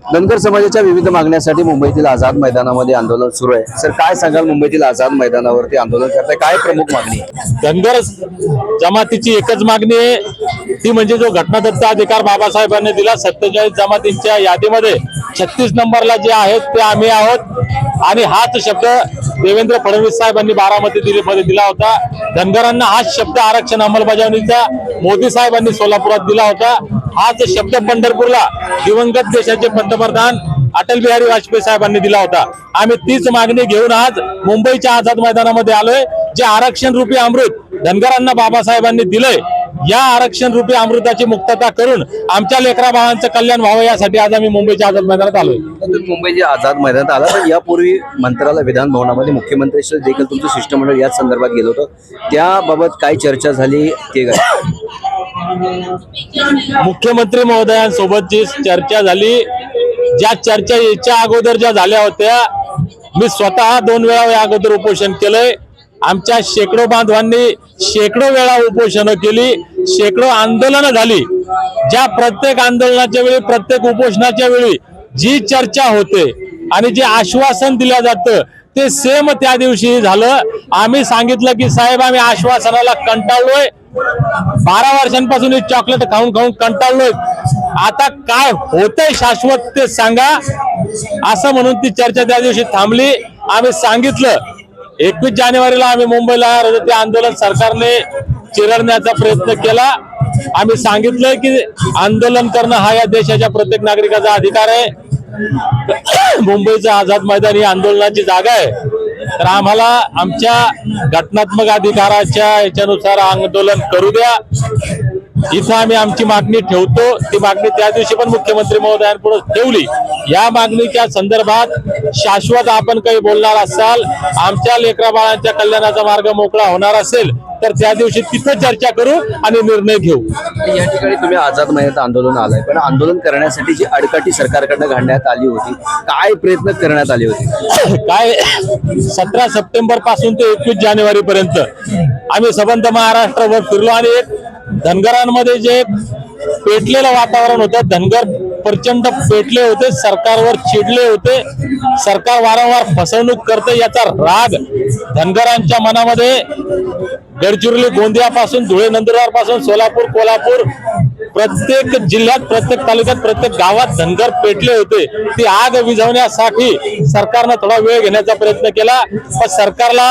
धनगर समाजाच्या विविध मागण्यासाठी मुंबईतील आझाद मैदानामध्ये आंदोलन सुरू आहे। सर, काय सांगाल? मुंबईतील आझाद मैदानावरती आंदोलन करताय, काय प्रमुख मागणी आहे? धनगर जमातीची एकच मागणी आहे, ती म्हणजे जो घटनादत्त अधिकार बाबासाहेबांनी दिला 47 जमातींच्या यादीमध्ये 36 नंबरला जे आहेत ते आम्ही आहोत। आणि हाच शब्द देवेंद्र फडणवीस साहेबांनी बारामती दिला होता। धनगरांना हाच शब्द आरक्षण अंमलबजावणीचा मोदी साहेबांनी सोलापुरात दिला होता। हाच शब्द पंढरपूरला दिवंगत देशाचे पंतप्रधान अटल बिहारी वाजपेयी साहेबांनी दिला होता। आम्ही तीच मागणी घेऊन आज मुंबईच्या आझाद मैदानामध्ये आलोय। जे आरक्षण रूपी अमृत धनगरांना बाबासाहेबांनी दिलंय, या आरक्षण रूपी अमृताची मुक्तता करून आमच्या लेकरा बाळांचं कल्याण व्हावं यासाठी आज आम्ही मुंबईच्या आझाद मैदानात आलोय। तुम्ही मुंबईच्या आझाद मैदानात आला, तर यापूर्वी मंत्रालय विधान भवनामध्ये मुख्यमंत्र्यांशी देखील तुमचं शिष्टमंडळ याच संदर्भात गेलं होतं, त्याबाबत काय चर्चा झाली ते काय? मुख्यमंत्री महोदयांसोबत जी चर्चा झाली, ज्या चर्चा याच्या अगोदर ज्या झाल्या होत्या, मी स्वतः 2 वेळा या अगोदर उपोषण केलंय। आमच्या शेकडो बांधवांनी शेकडो वेळा उपोषण केली, शेकडो आंदोलनं झाली। ज्या प्रत्येक आंदोलनाच्या वेळी, प्रत्येक उपोषणाच्या वेळी जी चर्चा होते आणि जे आश्वासन दिलं जातं ते सेम त्या दिवशी झालं। आम्ही सांगितलं की साहेब, आम्ही आश्वासनाला कंटाळलोय, 12 वर्षांपासून ही चॉकलेट खाऊन खाऊन कंटाळलोय, आता काय होतंय शाश्वत ते सांगा, असं म्हणून ती चर्चा त्या दिवशी थांबली। आम्ही सांगितलं 21 जानेवारीला आम्ही मुंबईला ते आंदोलन सरकारने चिरडण्याचा प्रयत्न केला। आम्ही सांगितलंय की आंदोलन करणं हा या देशाच्या प्रत्येक नागरिकाचा अधिकार आहे। मुंबईचं आझाद मैदान ही आंदोलनाची जागा आहे, तर आम्हाला आमच्या घटनात्मक अधिकाराच्या याच्यानुसार आंदोलन करू द्या। इथं आम्ही आमची मागणी ठेवतो। ती मागणी त्या दिवशी पण मुख्यमंत्री महोदयांपुढे ठेवली। या मागणीच्या संदर्भात शाश्वत आपण काही बोलणार असाल, आमच्या लेकरा बाळांच्या कल्याणाचा मार्ग मोकळा होणार असेल, तर त्या दिवशी तिथं चर्चा करू आणि निर्णय घेऊ। या ठिकाणी तुम्ही आझाद मैदानात आंदोलन आलाय, पण आंदोलन करण्यासाठी जी अडकाठी सरकारकडनं घालण्यात आली होती, काय प्रयत्न करण्यात आले होते? काय 17 सप्टेंबर पासून ते 21 जानेवारी पर्यंत आम्ही सबंध महाराष्ट्रभर फिरलो आणि एक धनगरांमध्ये जे पेटलेलं वातावरण होतं, धनगर प्रचंड पेटले होते, सरकारवर चिडले होते, सरकार वारंवार फसवणूक करते याचा राग धनगरांच्या मनामध्ये गडचिरोली गोंदियापासून धुळे नंदुरबार पासून सोलापूर कोल्हापूर प्रत्येक जिल्ह्यात, प्रत्येक तालुक्यात, प्रत्येक गावात धनगर पेटले होते। ती आग विझवण्यासाठी सरकारनं थोडा वेळ घेण्याचा प्रयत्न केला, पण सरकारला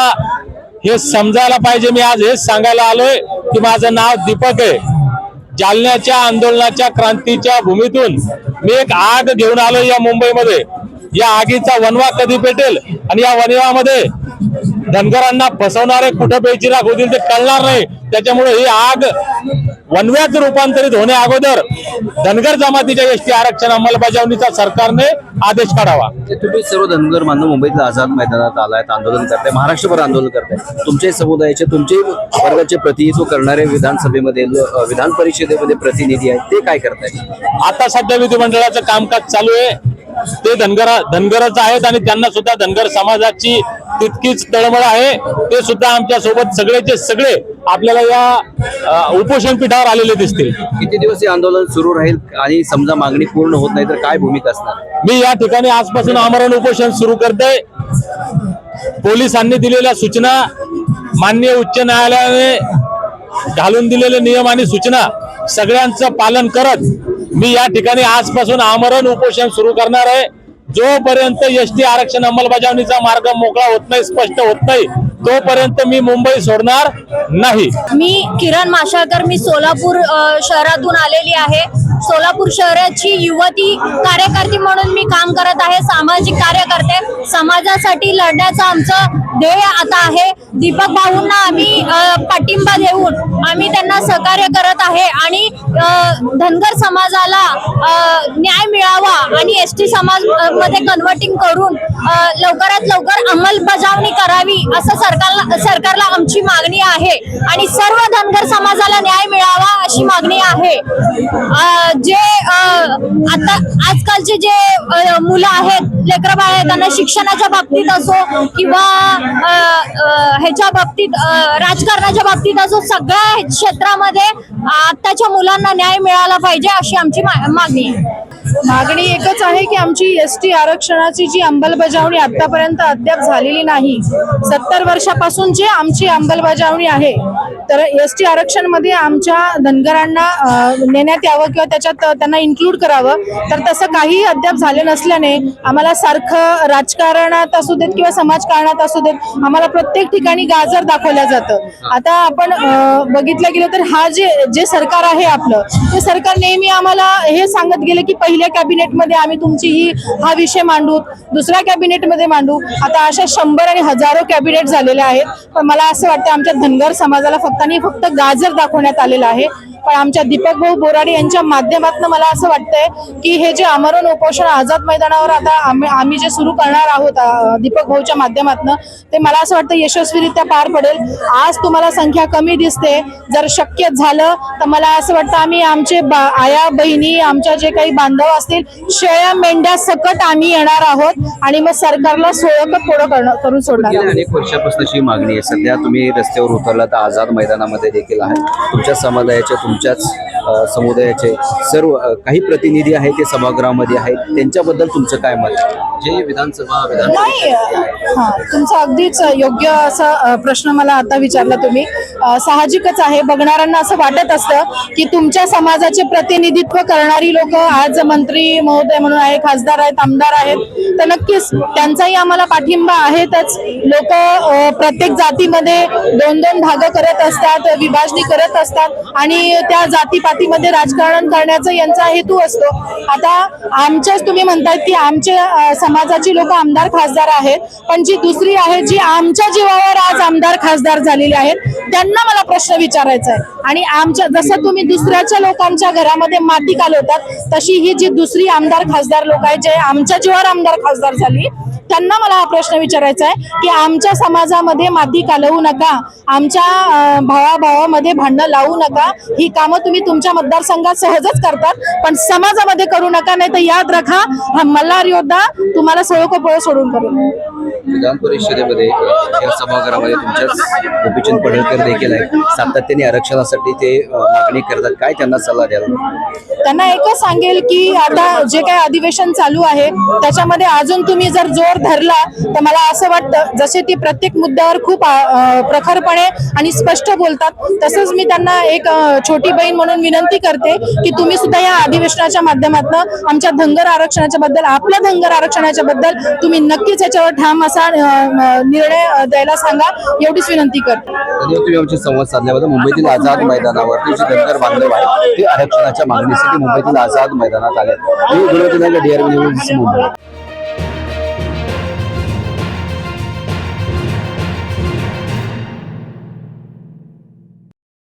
हे समजायला पाहिजे। मी आज हेच सांगायला आलोय की माझं नाव दीपक आहे। जालन्याच्या आंदोलनाच्या क्रांतीच्या भूमीतून मी एक आग घेऊन आलोय या मुंबईमध्ये। या आगीचा वणवा कधी पेटेल आणि या वणव्यामध्ये धनगरांना फसवणारे कुठं बेचिराग होतील ते कळणार नाही। त्याच्यामुळे ही आग वणव्यात रूपांतरित होण्या अगोदर धनगर जमातीच्या एसटी आरक्षण अंमलबजावणीचा सरकारने आदेश काढावा। तुम्ही सर्व धनगर बांधव मुंबईतल्या आझाद मैदानात आलायत, आंदोलन करताय, महाराष्ट्रभर आंदोलन करताय, तुमचे समुदायाचे, तुमचे वर्गाचे प्रतिनिधित्व करणारे विधानसभेमध्ये, विधान परिषदेमध्ये प्रतिनिधी आहेत, ते काय करतायत? आता सध्या विधिमंडळाचं कामकाज चालू आहे, ते धनगरच आहेत आणि त्यांना सुद्धा धनगर समाजाची तितकीच तळमळ आहे। ते सुद्धा आमच्या सोबत सगळेचे सगळे आपल्याला या उपोषण पीठावर आलेले दिसतील। किती दिवस हे आंदोलन सुरू राहील आणि समजा मागणी पूर्ण होत नाही तर काय भूमिका असणार? मी या ठिकाणी आजपासून आमरण उपोषण सुरू करते। पोलिसांनी दिलेल्या सूचना, माननीय उच्च न्यायालयाने घालून दिलेले नियम आणि सूचना सगळ्यांचं पालन करत मी या ठिकाणी आजपासून आमरण उपोषण सुरू करणार आहे। जोपर्यंत एसटी आरक्षण अंमलबजावणीचा मार्ग मोकळा होत नाही, स्पष्ट होत नाही, तोपर्यंत मी मुंबई सोडणार नाही। मी किरण माशाळकर, मी सोलापूर शहरातून आलेली आहे। सोलापूर शहराची युवती कार्यकर्ती म्हणून मी काम करत आहे, सामाजिक कार्यकर्ते। समाजासाठी लढण्याचं आमचं ध्येय आता आहे। दीपक भाऊंना आम्ही पाठिंबा देऊन आम्ही त्यांना सहकार्य करत आहे आणि धनगर समाजाला न्याय मिळावा आणि एसटी समाज मध्ये कन्व्हर्टिंग करून लवकरात लवकर अंमलबजावणी करावी असं सरकारला आमची मागणी आहे आणि सर्व धनगर समाजाला न्याय मिळावा अशी मागणी आहे। जे आता आजकालचे जे मुलं आहेत, लेकरं बाळ आहेत, त्यांना शिक्षणाच्या बाबतीत असो किंवा ह्याच्या बाबतीत राजकारणाच्या बाबतीत असो, सगळ्या क्षेत्रामध्ये आताच्या मुलांना न्याय मिळाला पाहिजे अशी आमची मागणी आहे। मागणी एकच आहे की आमची एसटी आरक्षणाची जी अंमलबजावणी आतापर्यंत अद्याप झालेली नाही, 70 वर्षापासून जे आमची अंमलबजावणी आहे, तर एसटी आरक्षण मध्ये आमच्या धनगरांना नेण्यात यावं किंवा त्याच्यात त्यांना इन्क्लूड करावं, तर तसं काही अद्याप झालं नसल्याने आम्हाला सारखं राजकारणात असू देत किंवा समाजकारणात असू देत, आम्हाला प्रत्येक ठिकाणी गाजर दाखवलं जातं. आता आपण बघितलं गेलं तर हा जे सरकार आहे आपलं, ते सरकार नेहमी आम्हाला हे सांगत गेले की पहिल्या कॅबिनेटमध्ये आम्ही तुमची हा विषय मांडू, दुसऱ्या कॅबिनेटमध्ये मांडू. आता अशा 100 आणि हजारो कॅबिनेट झालेले आहेत, पण मला असं वाटतं आमच्या धनगर समाजाला फक्त गाजर दाखवण्यात आलेलं आहे. पण आमच्या दीपक भाऊ बोराडे यांच्या माध्यमातून मला असं वाटतंय की हे जे आमरण उपोषण आझाद मैदानावर आता आम्ही जे सुरू करणार आहोत दीपक भाऊच्या माध्यमातून, ते मला असं वाटतं यशस्वीरित्या पार पडेल. आज तुम्हाला संख्या कमी दिसते, जर शक्य झालं तर मला असं वाटतं आम्ही आमचे आया बहिणी, आमच्या जे काही बांधव असतील, शेळ्या मेंढ्या सकट आम्ही येणार आहोत आणि मग सरकारला सोळकत पुढं करून सोडणार गेल्या आहोत. अनेक वर्षापासूनची मागणी आहे. सध्या तुम्ही रस्त्यावर उतरला तर आझाद मैदानामध्ये देखील आहे. तुमच्या समाजाचे, तुमच्याच समुदायाचे सर्व काही प्रतिनिधी आहेत ते सभागृहामध्ये आहेत, त्यांच्याबद्दल तुमचं काय मत आहे? जे विधानसभा नाही, हा, तुमचा अगदीच योग्य असा प्रश्न मला आता विचारला तुम्ही. साहजिकच आहे, बघणाऱ्यांना असं वाटत असतं की तुमच्या समाजाचे प्रतिनिधित्व करणारी लोक आज मंत्री महोदय म्हणून आहे, खासदार आहेत, आमदार आहेत, तर नक्कीच त्यांचाही आम्हाला पाठिंबा आहेतच. लोक प्रत्येक जातीमध्ये 2-2 भाग करत असतात, विभाजणी करत असतात आणि त्या जातीपातीमध्ये राजकारण करण्याचा यांचा हेतू असतो. आता आमच्याच तुम्ही म्हणतायत की आमच्या समाजाची लोक आमदार खासदार आहेत, पण जी दुसरी आहे, जी आमच्या जीवावर आज आमदार खासदार झालेले आहेत, त्यांना मला प्रश्न विचारायचा आहे. आणि आमच्या जसं तुम्ही दुसऱ्याच्या लोकांच्या घरामध्ये माती कालवतात, तशी ही जी दुसरी आमदार खासदार लोक आहेत, जे आमच्या जीवावर आमदार खासदार झाली, त्यांना मला हा प्रश्न विचारायचा आहे की आमच्या समाजामध्ये माती कालवू नका, आमच्या भावाभावामध्ये भांडणं लावू नका. ही कामं तुम्ही तुमच्या मतदारसंघात सहजच करतात, पण समाजामध्ये करू नका, नाही तर याद राखा, हा मल्हार योद्धा तुम्हाला सळोखपळ सोडून करू. विधान परिषदेमध्ये या सभागृहामध्ये तुमच्याच गोपीचंद पडळकर देखील आहेत. सातत्याने आरक्षणासाठी ते मागणी करतात. काय त्यांना सल्ला द्याल? त्यांना एकच सांगेल की आता जे काही अधिवेशन चालू आहे त्याच्यामध्ये अजून तुम्ही जर जोर धरला तर मला असं वाटतं, जसे ती प्रत्येक मुद्द्यावर खूप प्रखरपणे आणि स्पष्ट बोलतात, तसंच मी त्यांना एक छोटी बहीण म्हणून विनंती करते की तुम्ही सुद्धा या अधिवेशनाच्या माध्यमातून आमच्या धनगर आरक्षणाच्या बद्दल, आपल्या धनगर आरक्षणाच्या बद्दल तुम्ही नक्कीच याच्यावर ठाम असा निर्णय द्यायला सांगा, एवढीच विनंती करते. धन्यवाद. तुम्ही आमचे संवाद साधल्याबद्दल. मुंबईतील आझाद मैदानावरती जे धनगर बांधव आहेत ते आरक्षणाच्या मागणीसाठी मुंबईतील आझाद मैदानात आले. मी गुरुवर्तनाला DRV न्यूज मुंबई.